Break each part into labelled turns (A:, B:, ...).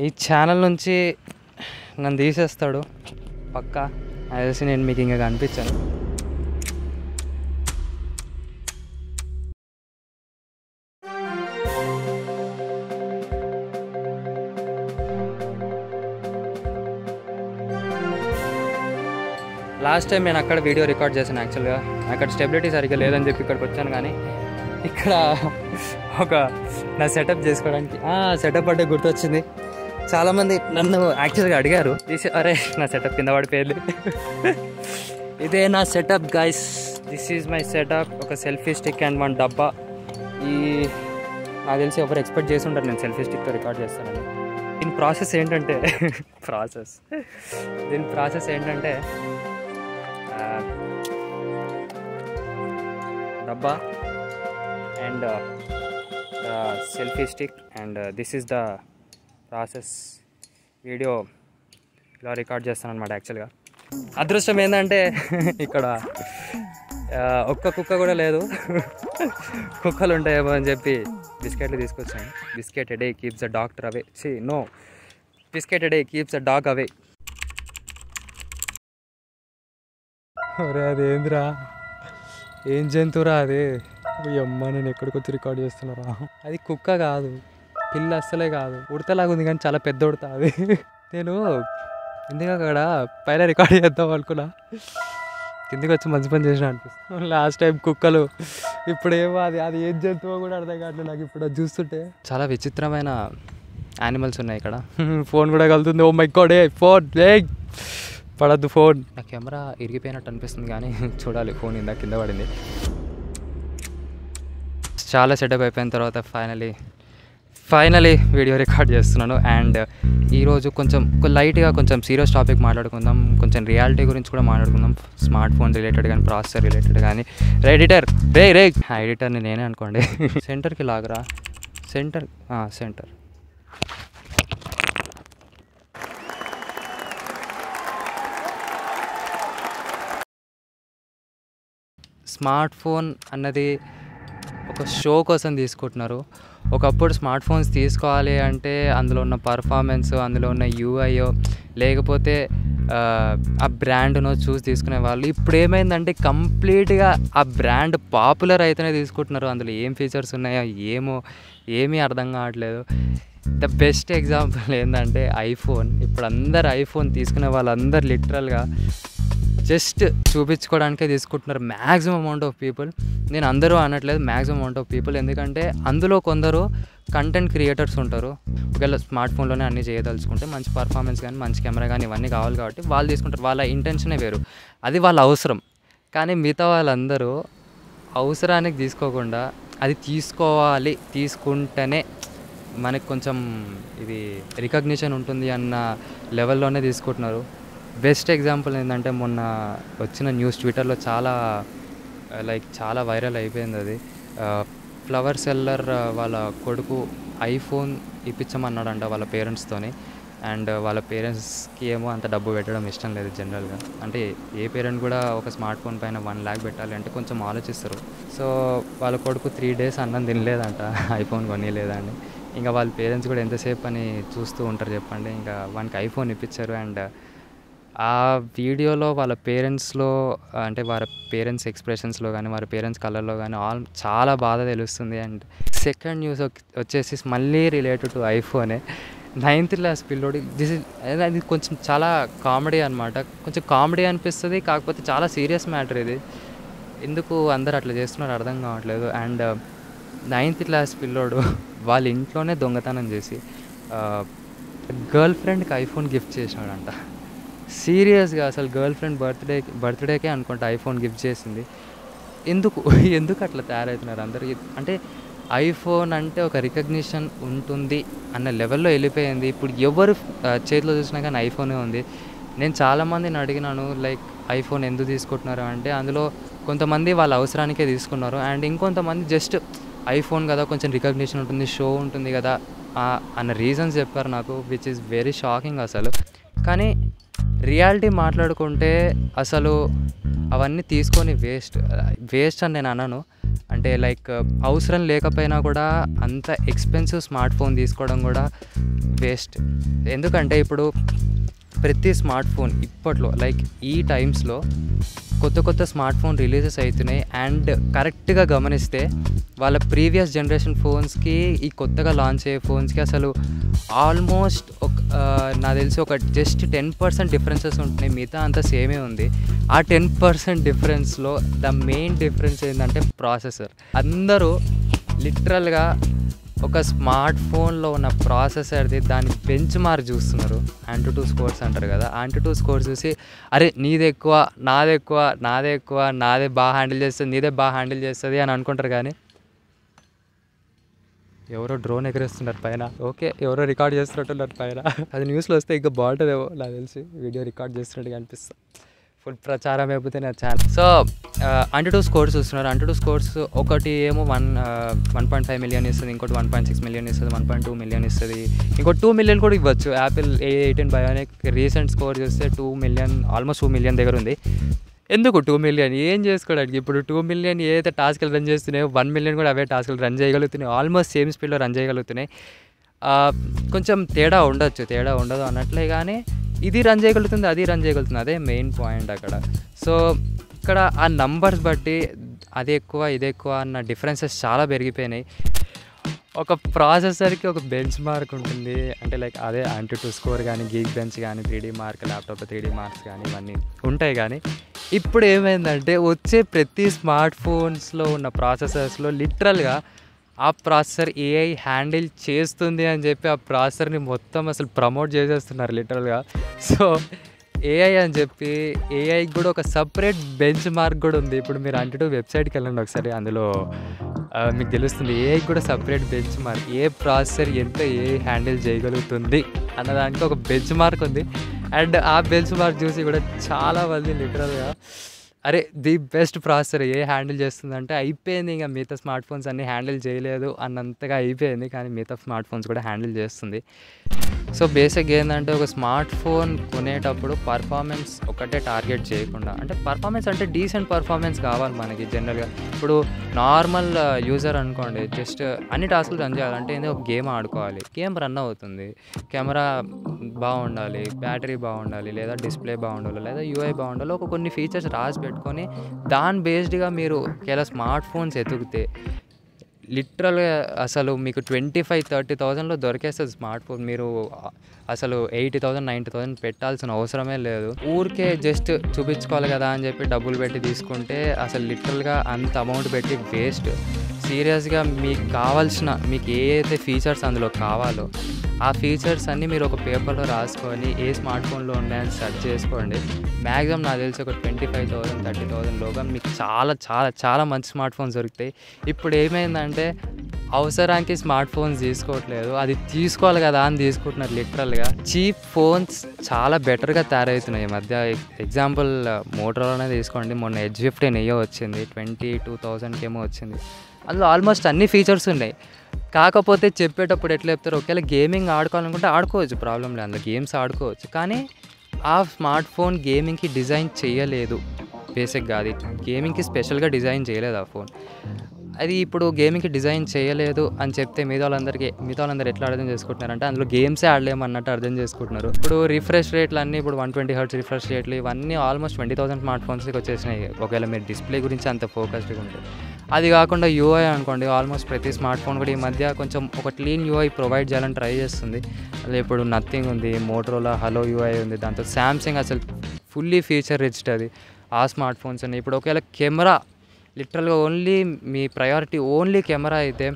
A: ఈ ఛానల్ నుంచి నన్ను తీసేస్తాడు పక్కా. అది తెలిసి నేను మీకు ఇంకా కనిపించాను. లాస్ట్ టైం నేను అక్కడ వీడియో రికార్డ్ చేశాను. యాక్చువల్గా అక్కడ స్టెబిలిటీ సరిగ్గా లేదని చెప్పి ఇక్కడికి వచ్చాను. కానీ ఇక్కడ ఒక నా సెటప్ చేసుకోవడానికి సెటప్ అంటే గుర్తొచ్చింది. చాలామంది నన్ను యాక్చువల్గా అడిగారు, అరే నా సెటప్ కింద పడిపోయింది. ఇదే నా setup guys, this is my setup. ఒక సెల్ఫీ స్టిక్ అండ్ 1 డబ్బా. నాకు తెలిసి ఎవరు ఎక్స్పెక్ట్ చేసి ఉంటారు నేను సెల్ఫీ స్టిక్తో రికార్డ్ చేస్తానని. దీని ప్రాసెస్ ఏంటంటే డబ్బా and selfie stick and this is the process. Video ఇలా రికార్డ్ చేస్తాను అనమాట. యాక్చువల్గా అదృష్టం ఏంటంటే ఇక్కడ ఒక్క కుక్క కూడా లేదు. కుక్కలు ఉంటాయేమో అని చెప్పి బిస్కెట్లు తీసుకొచ్చాను. Biscuit a day keeps the doctor away. Biscuit a day keeps the dog away. అరే అదేంద్రా, ఏం జంతువురా అది? అమ్మ నేను ఎక్కడికి వచ్చి రికార్డ్ చేస్తున్నారా? అది కుక్క కాదు, పిల్ల అస్సలే కాదు. ఉడతలాగా ఉంది కానీ చాలా పెద్ద ఉడత అది. నేను ఎందుకు అక్కడ పైన రికార్డ్ చేద్దాం అనుకున్నా, కిందికి వచ్చి మంచి పని చేసిన అనిపిస్తుంది. లాస్ట్ టైం కుక్కలు, ఇప్పుడేమో అది ఏం జంతువో కూడా అర్థం కావట్లేదు నాకు. ఇప్పుడు చూస్తుంటే చాలా విచిత్రమైన యానిమల్స్ ఉన్నాయి ఇక్కడ. ఫోన్ కూడా కలుతుంది. ఓ మై గాడ్, ఫోన్ పడద్దు. ఫోన్ నా కెమెరా ఇరిగిపోయినట్టు అనిపిస్తుంది కానీ చూడాలి. ఫోన్ ఇందా కింద పడింది. చాలా సెటప్ అయిపోయిన తర్వాత ఫైనలీ వీడియో రికార్డ్ చేస్తున్నాను. అండ్ ఈరోజు కొంచెం లైట్గా కొంచెం సీరియస్ టాపిక్ మాట్లాడుకుందాం. కొంచెం రియాలిటీ గురించి కూడా మాట్లాడుకుందాం. స్మార్ట్ ఫోన్ రిలేటెడ్ కానీ, ప్రాసెసర్ రిలేటెడ్ కానీ. ఎడిటర్ని నేనే అనుకోండి. సెంటర్కి లాగరా. సెంటర్ స్మార్ట్ ఫోన్ అన్నది ఒక షో కోసం తీసుకుంటున్నారు. ఒకప్పుడు స్మార్ట్ ఫోన్స్ తీసుకోవాలి అంటే అందులో ఉన్న పర్ఫార్మెన్స్, అందులో ఉన్న యూఐఓ లేకపోతే ఆ బ్రాండ్ను చూసి తీసుకునే వాళ్ళు. ఇప్పుడు ఏమైందంటే కంప్లీట్గా ఆ బ్రాండ్ పాపులర్ అయితేనే తీసుకుంటున్నారు. అందులో ఏం ఫీచర్స్ ఉన్నాయో ఏమీ అర్థం కావట్లేదు. ద బెస్ట్ ఎగ్జాంపుల్ ఏంటంటే ఐఫోన్. ఇప్పుడు అందరు ఐఫోన్ తీసుకునే వాళ్ళందరూ లిటరల్గా జస్ట్ చూపించుకోవడానికే తీసుకుంటున్నారు. Maximum amount of people. నేను అందరూ అనట్లేదు, మ్యాక్సిమం అమౌంట్ ఆఫ్ పీపుల్. ఎందుకంటే అందులో కొందరు కంటెంట్ క్రియేటర్స్ ఉంటారు. ఒకవేళ స్మార్ట్ ఫోన్లోనే అన్నీ చేయదలుచుకుంటే మంచి పర్ఫార్మెన్స్ కానీ, మంచి కెమెరా కానీ ఇవన్నీ కావాలి కాబట్టి వాళ్ళు తీసుకుంటారు. వాళ్ళ ఇంటెన్షనే వేరు, అది వాళ్ళ అవసరం. కానీ మిగతా వాళ్ళందరూ అవసరానికి తీసుకోకుండా అది తీసుకోవాలి, తీసుకుంటేనే మనకు కొంచెం ఇది రికగ్నిషన్ ఉంటుంది అన్న లెవెల్లోనే తీసుకుంటున్నారు. బెస్ట్ ఎగ్జాంపుల్ ఏంటంటే మొన్న వచ్చిన న్యూస్ ట్విట్టర్లో చాలా వైరల్ అయిపోయింది. అది ఫ్లవర్ సెల్లర్ వాళ్ళ కొడుకు ఐఫోన్ ఇప్పించమన్నాడంట వాళ్ళ పేరెంట్స్తోని. అండ్ వాళ్ళ పేరెంట్స్కి ఏమో అంత డబ్బు పెట్టడం ఇష్టం లేదు జనరల్గా. అంటే ఏ పేరెంట్ కూడా ఒక స్మార్ట్ ఫోన్ పైన 1 lakh పెట్టాలి అంటే కొంచెం ఆలోచిస్తారు. సో వాళ్ళ కొడుకు 3 days అన్నం తినలేదంట, ఐఫోన్ కొనిలేదండి. ఇంకా వాళ్ళ పేరెంట్స్ కూడా ఎంతసేపు అని చూస్తూ ఉంటారు చెప్పండి. ఇంకా వానికి ఐఫోన్ ఇప్పించారు. అండ్ ఆ వీడియోలో వాళ్ళ పేరెంట్స్లో అంటే వాళ్ళ పేరెంట్స్ ఎక్స్ప్రెషన్స్లో కానీ, వారి పేరెంట్స్ కలర్లో కానీ చాలా బాధ తెలుస్తుంది. అండ్ సెకండ్ న్యూస్ వచ్చేసి మళ్ళీ రిలేటెడ్ టు ఐఫోనే. 9th class పిల్లోడి అది కొంచెం చాలా కామెడీ అనమాట. కొంచెం కామెడీ అనిపిస్తుంది, కాకపోతే చాలా సీరియస్ మ్యాటర్ ఇది. ఎందుకు అందరు అట్లా చేస్తున్నారు అర్థం కావట్లేదు. అండ్ 9th class పిల్లోడు వాళ్ళ ఇంట్లోనే దొంగతనం చేసి గర్ల్ ఫ్రెండ్కి ఐఫోన్ గిఫ్ట్ చేసినాడంట. సీరియస్గా అసలు గర్ల్ ఫ్రెండ్ బర్త్డేకే అనుకుంటా ఐఫోన్ గిఫ్ట్ చేసింది. ఎందుకు అట్లా తయారవుతున్నారు అందరికీ? అంటే ఐఫోన్ అంటే ఒక రికగ్నిషన్ ఉంటుంది అన్న లెవెల్లో వెళ్ళిపోయింది. ఇప్పుడు ఎవరు చేతిలో చూసినా కానీ ఐఫోనే ఉంది. నేను చాలామందిని అడిగినాను ఐఫోన్ ఎందుకు తీసుకుంటున్నారు అంటే, అందులో కొంతమంది వాళ్ళ అవసరానికే తీసుకున్నారు. అండ్ ఇంకొంతమంది జస్ట్ ఐఫోన్ కదా కొంచెం రికగ్నిషన్ ఉంటుంది, షో ఉంటుంది కదా అన్న రీజన్స్ చెప్పారు నాకు, విచ్ ఈజ్ వెరీ షాకింగ్ అసలు. కానీ రియాలిటీ మాట్లాడుకుంటే అసలు అవన్నీ తీసుకొని వేస్ట్ అని నేను అనను. అంటే లైక్ అవసరం లేకపోయినా కూడా అంత ఎక్స్పెన్సివ్ స్మార్ట్ ఫోన్ తీసుకోవడం కూడా వేస్ట్. ఎందుకంటే ఇప్పుడు ప్రతి స్మార్ట్ ఫోన్ ఇప్పట్లో లైక్ ఈ టైమ్స్లో కొత్త స్మార్ట్ ఫోన్ రిలీజెస్ అవుతున్నాయి. అండ్ కరెక్ట్గా గమనిస్తే వాళ్ళ ప్రీవియస్ జనరేషన్ ఫోన్స్కి ఈ కొత్తగా లాంచ్ అయ్యే ఫోన్స్కి అసలు ఆల్మోస్ట్ నాకు తెలిసి ఒక జస్ట్ 10% డిఫరెన్సెస్ ఉంటున్నాయి. మిగతా అంతా సేమే ఉంది. ఆ 10% డిఫరెన్స్లో ద మెయిన్ డిఫరెన్స్ ఏంటంటే ప్రాసెసర్. అందరూ లిటరల్గా ఒక స్మార్ట్ ఫోన్లో ఉన్న ప్రాసెసర్ది దాని బెంచ్ మార్క్ చూస్తున్నారు. AnTuTu స్కోర్స్ అంటారు కదా, AnTuTu స్కోర్స్ చూసి అరే నీదే ఎక్కువ, నాదే బాగా హ్యాండిల్ చేస్తుంది, నీదే బాగా హ్యాండిల్ చేస్తుంది అని అనుకుంటారు. కానీ ఎవరో డ్రోన్ ఎగరేస్తున్నారు పైన. ఓకే, ఎవరో రికార్డ్ చేస్తున్నట్టున్నారు పైన. అది న్యూస్లో వస్తే ఇంకా బాగుంటుందేమో నాకు తెలిసి. వీడియో రికార్డ్ చేస్తున్నట్టుగా అనిపిస్తుంది. ఫుల్ ప్రచారం అయిపోతే నా ఛానల్. సో AnTuTu స్కోర్స్ చూస్తున్నారు. AnTuTu స్కోర్స్ ఒకటి ఏమో 1.5 మిలియన్ ఇస్తుంది, ఇంకోటి 1.6 మిలియన్ ఇస్తుంది, 1.2 మిలియన్ ఇస్తుంది, ఇంకోటి 2 మిలియన్ కూడా ఇవ్వచ్చు. Apple A18 bionic recent score చూస్తే 2 మిలియన్, ఆల్మోస్ట్ 2 మిలియన్ దగ్గర ఉంది. ఎందుకు 2 మిలియన్ ఏం చేసుకోవడానికి? ఇప్పుడు 2 మిలియన్ ఏదైతే టాస్క్లు రన్ చేస్తున్నాయో 1 మిలియన్ కూడా అవే టాస్క్లు రన్ చేయగలుగుతున్నాయి. ఆల్మోస్ట్ సేమ్ స్పీడ్లో రన్ చేయగలుగుతున్నాయి. కొంచెం తేడా ఉండదు అన్నట్లే. కానీ ఇది రన్ చేయగలుగుతుంది, అది రన్ చేయగలుగుతుంది. అదే మెయిన్ పాయింట్ అక్కడ. సో ఇక్కడ ఆ నంబర్స్ బట్టి అది ఎక్కువ ఇది ఎక్కువ అన్న డిఫరెన్సెస్ చాలా పెరిగిపోయినాయి. ఒక ప్రాసెసర్కి ఒక బెంచ్ మార్క్ ఉంటుంది. అంటే లైక్ అదే AnTuTu స్కోర్ కానీ, గీక్ బెంచ్ కానీ, 3D mark, laptop 3D marks కానీ ఇవన్నీ ఉంటాయి. కానీ ఇప్పుడు ఏమైందంటే వచ్చే ప్రతి స్మార్ట్ ఫోన్స్లో ఉన్న ప్రాసెసర్స్లో లిటరల్గా ఆ ప్రాసెసర్ AI హ్యాండిల్ చేస్తుంది అని చెప్పి ఆ ప్రాసెసర్ని మొత్తం అసలు ప్రమోట్ చేసేస్తున్నారు లిటరల్గా. సో AI అని చెప్పి ఏఐకి కూడా ఒక సపరేట్ బెంచ్ మార్క్ కూడా ఉంది. ఇప్పుడు మీరు AnTuTu వెబ్సైట్కి వెళ్ళండి ఒకసారి, అందులో మీకు తెలుస్తుంది ఏఐకి కూడా సపరేట్ బెంచ్ మార్క్. ఏ ప్రాసెసర్ ఎంత AI హ్యాండిల్ చేయగలుగుతుంది అన్నదానికి ఒక బెంచ్ మార్క్ ఉంది. అండ్ ఆ బెంచ్ మార్క్ చూసి కూడా చాలామంది లిటరల్గా అరే the best processor A handle చేస్తుందంటే అయిపోయింది. ఇంకా మిగతా స్మార్ట్ ఫోన్స్ అన్నీ హ్యాండిల్ చేయలేదు అన్నంతగా అయిపోయింది. కానీ మిగతా స్మార్ట్ ఫోన్స్ కూడా హ్యాండిల్ చేస్తుంది. సో బేసిక్గా ఏంటంటే ఒక స్మార్ట్ ఫోన్ కొనేటప్పుడు పర్ఫార్మెన్స్ ఒకటే టార్గెట్ చేయకుండా, అంటే పర్ఫార్మెన్స్ అంటే డీసెంట్ పర్ఫార్మెన్స్ కావాలి మనకి. జనరల్గా ఇప్పుడు నార్మల్ యూజర్ అనుకోండి, జస్ట్ అన్ని టాస్కులు రన్ చేయాలంటే ఏంది, ఒక గేమ్ ఆడుకోవాలి, గేమ్ రన్ అవుతుంది, కెమెరా బాగుండాలి, బ్యాటరీ బాగుండాలి, లేదా డిస్ప్లే బాగుండాలి, లేదా UI బాగుండాలి, ఒక కొన్ని ఫీచర్స్ రాసి పెట్టుకొని దాని బేస్డ్గా మీరు ఒకవేళ స్మార్ట్ ఫోన్స్ ఎతుకుతే లిటరల్గా అసలు మీకు 25,000-30,000లో దొరికేస్తుంది స్మార్ట్ ఫోన్. మీరు అసలు 80,000-90,000 పెట్టాల్సిన అవసరమే లేదు. ఊరికే జస్ట్ చూపించుకోవాలి కదా అని చెప్పి డబ్బులు పెట్టి తీసుకుంటే అసలు లిటరల్గా అంత అమౌంట్ పెట్టి వేస్ట్. సీరియస్గా మీకు ఏ అయితే ఫీచర్స్ అందులో కావాలో ఆ ఫీచర్స్ అన్నీ మీరు ఒక పేపర్లో రాసుకొని ఏ స్మార్ట్ ఫోన్లో ఉన్నాయని సెర్చ్ చేసుకోండి. మ్యాక్సిమం నాకు తెలిసి ఒక 25,000-30,000లోగా మీకు చాలా చాలా చాలా మంచి స్మార్ట్ ఫోన్స్ దొరుకుతాయి. ఇప్పుడు ఏమైందంటే అవసరానికి స్మార్ట్ ఫోన్స్ తీసుకోవట్లేదు, అది తీసుకోవాలి కదా అని తీసుకుంటున్నారు. లిటరల్గా చీప్ ఫోన్స్ చాలా బెటర్గా తయారవుతున్నాయి ఈ మధ్య. ఎగ్జాంపుల్ మోటరోలానే తీసుకోండి. మొన్న Edge 15 Neo వచ్చింది, 22,000కి ఏమో వచ్చింది. అందులో ఆల్మోస్ట్ అన్ని ఫీచర్స్ ఉన్నాయి. కాకపోతే చెప్పేటప్పుడు ఎట్లా చెప్తారు, ఒకవేళ గేమింగ్ ఆడుకోవాలనుకుంటే ఆడుకోవచ్చు, ప్రాబ్లం లేదు, అందులో గేమ్స్ ఆడుకోవచ్చు. కానీ ఆ స్మార్ట్ ఫోన్ గేమింగ్కి డిజైన్ చేయలేదు. బేసిక్గా అది గేమింగ్కి స్పెషల్గా డిజైన్ చేయలేదు ఆ ఫోన్. అది ఇప్పుడు గేమింగ్కి డిజైన్ చేయలేదు అని చెప్తే మిగతా వాళ్ళందరూ ఎట్లా అర్థం చేసుకుంటున్నారంటే అందులో గేమ్సే ఆడలేమన్నట్టు అర్థం చేసుకుంటున్నారు. ఇప్పుడు రిఫ్రెష్ రేట్లు అన్నీ ఇప్పుడు 120 Hz రిఫ్రెష్ రేట్లు ఇవన్నీ ఆల్మోస్ట్ 20,000 స్మార్ట్ ఫోన్స్కి వచ్చేసినాయి. ఒకవేళ మీరు డిస్ప్లే గురించి అంత ఫోకస్డ్గా ఉంటే. అది కాకుండా UI అనుకోండి, ఆల్మోస్ట్ ప్రతి స్మార్ట్ ఫోన్ కూడా ఈ మధ్య కొంచెం ఒక క్లీన్ UI ప్రొవైడ్ చేయాలని ట్రై చేస్తుంది. అదే ఇప్పుడు నథింగ్ ఉంది, మోటరోలా హలో UI ఉంది, దాంతో శాంసంగ్ అసలు ఫుల్లీ ఫీచర్ రిచ్డ్ అది. ఆ స్మార్ట్ ఫోన్స్ ఉన్నాయి. ఇప్పుడు ఒకవేళ కెమెరా లిటరల్గా ఓన్లీ మీ ప్రయారిటీ ఓన్లీ కెమెరా అయితే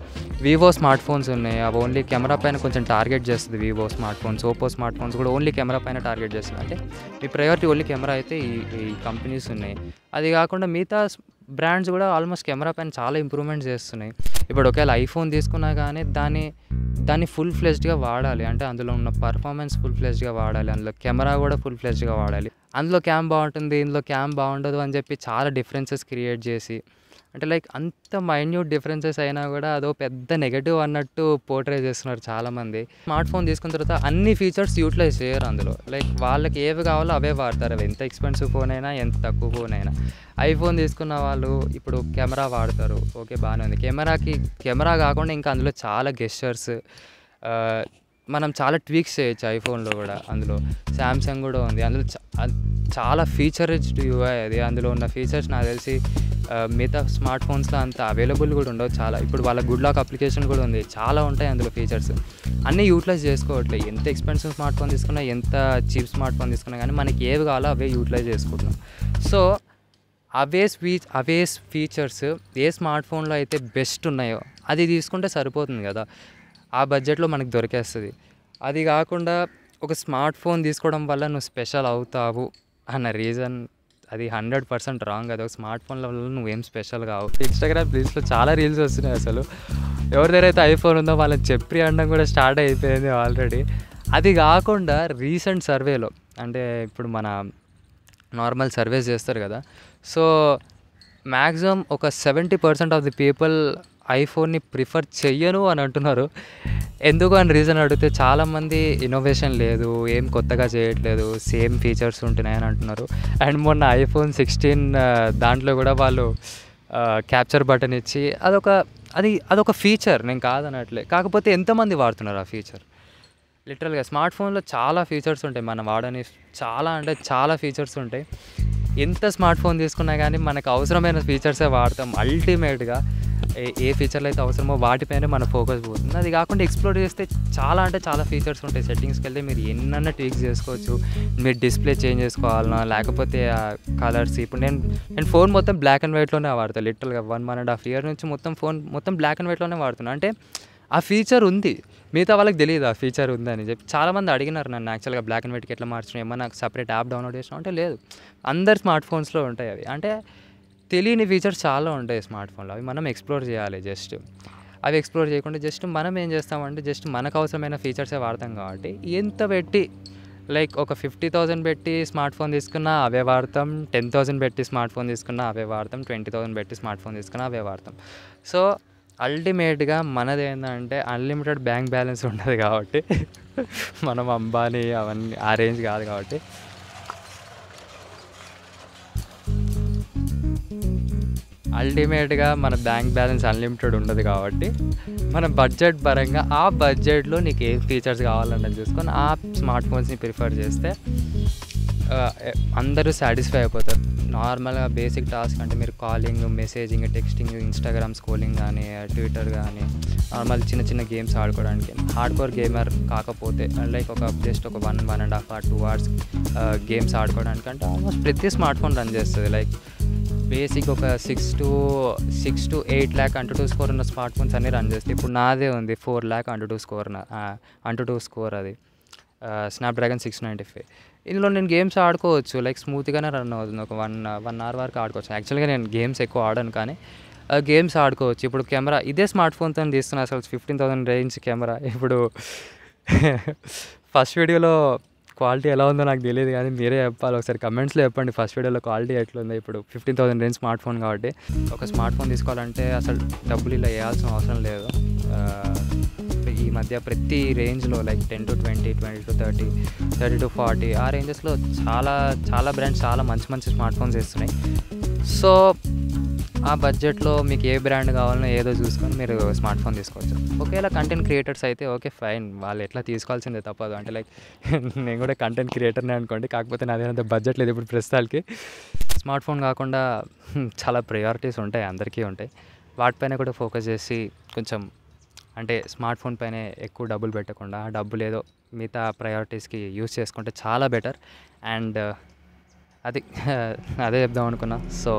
A: వివో స్మార్ట్ ఫోన్స్ ఉన్నాయి. అవి ఓన్లీ కెమెరా పైన కొంచెం టార్గెట్ చేస్తుంది Vivo smart phones. Oppo smart phones కూడా ఓన్లీ కెమెరా పైన టార్గెట్ చేస్తుంది. అంటే మీ ప్రయారిటీ ఓన్లీ కెమెరా అయితే ఈ కంపెనీస్ ఉన్నాయి. అది కాకుండా మిగతా బ్రాండ్స్ కూడా ఆల్మోస్ట్ కెమెరా పైన చాలా ఇంప్రూవ్మెంట్స్ చేస్తున్నాయి. ఇప్పుడు ఒకవేళ ఐఫోన్ తీసుకున్నా కానీ దాన్ని ఫుల్ ఫ్లెజ్డ్గా వాడాలి, అంటే అందులో ఉన్న పర్ఫార్మెన్స్ ఫుల్ ఫ్లెజ్డ్గా వాడాలి, అందులో కెమెరా కూడా ఫుల్ ఫ్లెజ్డ్గా వాడాలి. అందులో క్యామ్ బాగుంటుంది, ఇందులో క్యామ్ బాగుండదు అని చెప్పి చాలా డిఫరెన్సెస్ క్రియేట్ చేసి అంటే లైక్ అంత మైన్యూట్ డిఫరెన్సెస్ అయినా కూడా అదో పెద్ద నెగెటివ్ అన్నట్టు పోర్ట్రే చేస్తున్నారు చాలామంది. స్మార్ట్ ఫోన్ తీసుకున్న తర్వాత అన్ని ఫీచర్స్ యూటిలైజ్ చేయరు అందులో. లైక్ వాళ్ళకి ఏవి కావాలో అవే వాడతారు. అవి ఎంత ఎక్స్పెన్సివ్ ఫోన్ అయినా ఎంత తక్కువ ఫోన్ అయినా. ఐఫోన్ తీసుకున్న వాళ్ళు ఇప్పుడు కెమెరా వాడతారు, ఓకే బాగానే ఉంది. కెమెరా కాకుండా ఇంకా అందులో చాలా గెస్చర్స్, మనం చాలా ట్వీక్స్ చేయొచ్చు ఐఫోన్లో కూడా. అందులో శాంసంగ్ కూడా ఉంది. అందులో చాలా ఫీచర్డ్ యూఐ అది. అందులో ఉన్న ఫీచర్స్ నాకు తెలిసి మిగతా స్మార్ట్ ఫోన్స్లో అంత అవైలబుల్ కూడా ఉండవు చాలా. ఇప్పుడు వాళ్ళ గుడ్ లాక్ అప్లికేషన్ కూడా ఉంది, చాలా ఉంటాయి అందులో ఫీచర్స్. అన్నీ యూటిలైజ్ చేసుకోవట్లేదు. ఎంత ఎక్స్పెన్సివ్ స్మార్ట్ ఫోన్ తీసుకున్నా, ఎంత చీప్ స్మార్ట్ ఫోన్ తీసుకున్నా కానీ మనకి ఏవి కావాలో అవే యూటిలైజ్ చేసుకుంటున్నాం. సో అవే ఫీచర్స్ ఏ స్మార్ట్ ఫోన్లో అయితే బెస్ట్ ఉన్నాయో అది తీసుకుంటే సరిపోతుంది కదా, ఆ బడ్జెట్లో మనకు దొరికేస్తుంది. అది కాకుండా ఒక స్మార్ట్ ఫోన్ తీసుకోవడం వల్ల నువ్వు స్పెషల్ అవుతావు అన్న రీజన్ అది 100% రాంగ్. అది ఒక స్మార్ట్ ఫోన్ల వల్ల నువ్వేం స్పెషల్ కావు. ఇన్స్టాగ్రామ్ రీల్స్లో చాలా రీల్స్ వస్తున్నాయి అసలు. ఎవరి దగ్గర అయితే ఐఫోన్ ఉందో వాళ్ళని చెప్పి అనడం కూడా స్టార్ట్ అయిపోయింది ఆల్రెడీ. అది కాకుండా రీసెంట్ సర్వేలో, అంటే ఇప్పుడు మన నార్మల్ సర్వేస్ చేస్తారు కదా, సో మ్యాక్సిమం ఒక 70% ఆఫ్ ది పీపుల్ ఐఫోన్ని ప్రిఫర్ చెయ్యను అని అంటున్నారు. ఎందుకు అని రీజన్ అడిగితే చాలామంది ఇన్నోవేషన్ లేదు, ఏం కొత్తగా చేయట్లేదు, సేమ్ ఫీచర్స్ ఉంటున్నాయని అంటున్నారు. అండ్ మొన్న ఐఫోన్ 16 దాంట్లో కూడా వాళ్ళు క్యాప్చర్ బటన్ ఇచ్చి అదొక ఫీచర్, నేను కాదనట్లే. కాకపోతే ఎంతమంది వాడుతున్నారు ఆ ఫీచర్? లిటరల్గా స్మార్ట్ ఫోన్లో చాలా ఫీచర్స్ ఉంటాయి, మనం వాడని చాలా ఫీచర్స్ ఉంటాయి. ఎంత స్మార్ట్ ఫోన్ తీసుకున్నా కానీ మనకు అవసరమైన ఫీచర్సే వాడతాం. అల్టిమేట్గా ఏ ఫీచర్లు అయితే అవసరమో వాటిపైనే మన ఫోకస్ పోతుంది. అది కాకుండా ఎక్స్ప్లోర్ చేస్తే చాలా ఫీచర్స్ ఉంటాయి. సెట్టింగ్స్కి వెళ్తే మీరు ఎన్నన్నా ట్వీక్స్ చేసుకోవచ్చు. మీరు డిస్ప్లే చేంజ్ చేసుకోవాలన్నా, లేకపోతే కలర్స్. ఇప్పుడు నేను ఫోన్ మొత్తం బ్లాక్ అండ్ వైట్లోనే వాడతాను. లిటరల్గా 1.5 year నుంచి మొత్తం బ్లాక్ అండ్ వైట్లోనే వాడుతున్నాను. అంటే ఆ ఫీచర్ ఉంది, మిగతా వాళ్ళకి తెలియదు ఆ ఫీచర్ ఉందని చెప్పి. చాలామంది అడిగినారు నన్ను, యాక్చువల్గా బ్లాక్ అండ్ వైట్కి ఎట్లా మార్చినావు, ఏమన్నా సపరేట్ యాప్ డౌన్లోడ్ చేసినావు అంటే లేదు, అందరు స్మార్ట్ ఫోన్స్లో ఉంటాయి అవి. అంటే తెలియని ఫీచర్స్ చాలా ఉంటాయి స్మార్ట్ ఫోన్లో, అవి మనం ఎక్స్ప్లోర్ చేయాలి. అవి ఎక్స్ప్లోర్ చేయకుండా మనం ఏం చేస్తామంటే మనకు అవసరమైన ఫీచర్సే వాడతాం. కాబట్టి ఎంత పెట్టి, లైక్ ఒక 50,000 పెట్టి స్మార్ట్ ఫోన్ తీసుకున్నా అవే వాడతాం, 10,000 పెట్టి స్మార్ట్ ఫోన్ తీసుకున్నా అవే వాడతాం, 20,000 పెట్టి స్మార్ట్ ఫోన్ తీసుకున్నా అవే వాడతాం. సో అల్టిమేట్గా మనది ఏంటంటే అన్లిమిటెడ్ బ్యాంక్ బ్యాలెన్స్ ఉండదు కాబట్టి, మనం అంబానీ అవన్నీ ఆ రేంజ్ కాదు కాబట్టి, అల్టిమేట్గా మన బ్యాంక్ బ్యాలెన్స్ అన్లిమిటెడ్ ఉండదు కాబట్టి, మన బడ్జెట్ పరంగా ఆ బడ్జెట్లో నీకు ఏ ఫీచర్స్ కావాలన్నది చూసుకొని ఆ స్మార్ట్ ఫోన్స్ని ప్రిఫర్ చేస్తే అందరూ సాటిస్ఫై అయిపోతారు. నార్మల్గా బేసిక్ టాస్క్ అంటే మీరు calling, messaging, texting, Instagram scrolling కానీ, ట్విట్టర్ కానీ, నార్మల్ చిన్న గేమ్స్ ఆడుకోవడానికి, హార్డ్ కోర్ గేమర్ కాకపోతే లైక్ జస్ట్ ఒక 1.5 hours 2 hours గేమ్స్ ఆడుకోవడానికి అంటే ఆల్మోస్ట్ ప్రతి స్మార్ట్ ఫోన్ రన్ చేస్తుంది. లైక్ బేసిక్ ఒక 6 to 8 lakh అంటూ స్కోర్ ఉన్న స్మార్ట్ ఫోన్స్ అన్నీ రన్ చేస్తాయి. ఇప్పుడు నాదే ఉంది 4 lakh అంటూ స్కోర్ అది స్నాప్డ్రాగన్ 695. ఇందులో నేను గేమ్స్ ఆడుకోవచ్చు, లైక్ స్మూత్గానే రన్ అవుతుంది. ఒక 1 hour వరకు ఆడుకోవచ్చు. యాక్చువల్గా నేను గేమ్స్ ఎక్కువ ఆడను కానీ గేమ్స్ ఆడుకోవచ్చు. ఇప్పుడు కెమెరా ఇదే స్మార్ట్ ఫోన్తో తీస్తున్నా, అసలు 15,000 రేంజ్ కెమెరా. ఇప్పుడు ఫస్ట్ వీడియోలో క్వాలిటీ ఎలా ఉందో నాకు తెలియదు కానీ మీరే చెప్పాలి, ఒకసారి కమెంట్స్లో చెప్పండి ఫస్ట్ వీడియోలో క్వాలిటీ ఎట్లుందో. ఇప్పుడు 15,000 రేంజ్ స్మార్ట్ ఫోన్ కాబట్టి ఒక స్మార్ట్ ఫోన్ తీసుకోవాలంటే అసలు డబ్బులు ఇలా వేయాల్సిన అవసరం లేదు. ఈ మధ్య ప్రతి రేంజ్లో లైక్ 10 to 20, 20 to 30, 30 to 40 ఆ రేంజెస్లో చాలా బ్రాండ్స్ చాలా మంచి స్మార్ట్ ఫోన్స్ ఇస్తున్నాయి. సో ఆ బడ్జెట్లో మీకు ఏ బ్రాండ్ కావాలనో ఏదో చూసుకొని మీరు స్మార్ట్ ఫోన్ తీసుకోవచ్చు. ఒకవేళ కంటెంట్ క్రియేటర్స్ అయితే ఓకే ఫైన్, వాళ్ళు ఎట్లా తీసుకోవాల్సిందే తప్పదు. అంటే లైక్ నేను కూడా కంటెంట్ క్రియేటర్నే అనుకోండి, కాకపోతే నాదేనంత బడ్జెట్ లేదు ఇప్పుడు ప్రస్తుతానికి. స్మార్ట్ ఫోన్ కాకుండా చాలా ప్రయారిటీస్ ఉంటాయి, అందరికీ ఉంటాయి. వాటిపైన కూడా ఫోకస్ చేసి కొంచెం అంటే స్మార్ట్ ఫోన్ పైన ఎక్కువ డబ్బులు పెట్టకుండా ఆ డబ్బులు ఏదో మిగతా ప్రయారిటీస్కి యూస్ చేసుకుంటే చాలా బెటర్. అండ్ అదే చెప్దాం అనుకున్నా. సో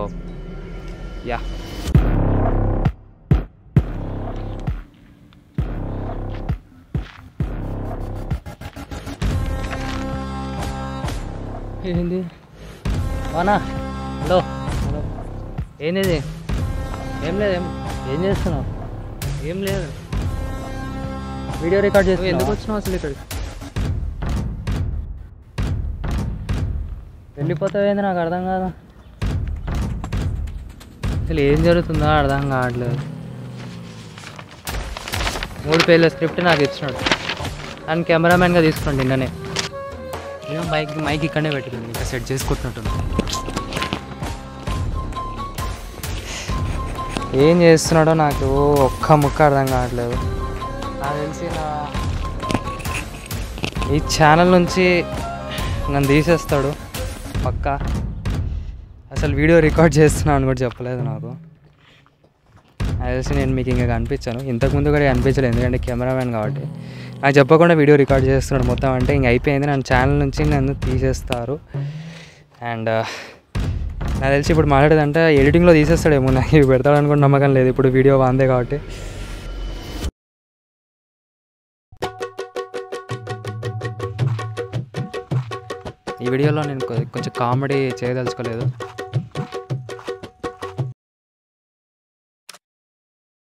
A: యా, ఏంది వానా? హలో ఏంది? ఏం లేదు. ఏం చేస్తున్నావు? ఏం లేదు, వీడియో రికార్డ్ చేసి. ఎందుకు వచ్చినావు అసలు ఇక్కడికి? వెళ్ళిపోతావు ఏంది? నాకు అర్థం కాదా. అసలు ఏం జరుగుతుందో అర్థం కావట్లేదు. 3 పేజీల స్క్రిప్ట్ నాకు ఇచ్చినాడు. అండ్ కెమెరామ్యాన్గా తీసుకోండి నిన్ననే. నేను మైక్ ఇక్కడనే పెట్టుకుంది, ఇంకా సెట్ చేసుకుంటున్నట్టుంది. ఏం చేస్తున్నాడో నాకు ఒక్క ముక్క అర్థం కావట్లేదు. నాకు తెలిసిన ఈ ఛానల్ నుంచి నన్ను తీసేస్తాడు పక్కా. అసలు వీడియో రికార్డ్ చేస్తున్నాను అని కూడా చెప్పలేదు నాకు. అది తెలిసి నేను మీకు ఇంకా కనిపించాను. ఇంతకుముందు కూడా కనిపించలేదు, ఎందుకంటే కెమెరామ్యాన్ కాబట్టి. నాకు చెప్పకుండా వీడియో రికార్డ్ చేస్తున్నాడు మొత్తం. అంటే ఇంక అయిపోయింది, నన్ను ఛానల్ నుంచి నన్ను తీసేస్తారు. అండ్ నాకు తెలిసి ఇప్పుడు మాట్లాడేదంటే ఎడిటింగ్లో తీసేస్తాడేమో, నాకు ఇవి పెడతాడని కూడా నమ్మకం లేదు. ఇప్పుడు వీడియో బాగుందే కాబట్టి. ఈ వీడియోలో నేను కొంచెం కామెడీ చేయదలుచుకోలేదు.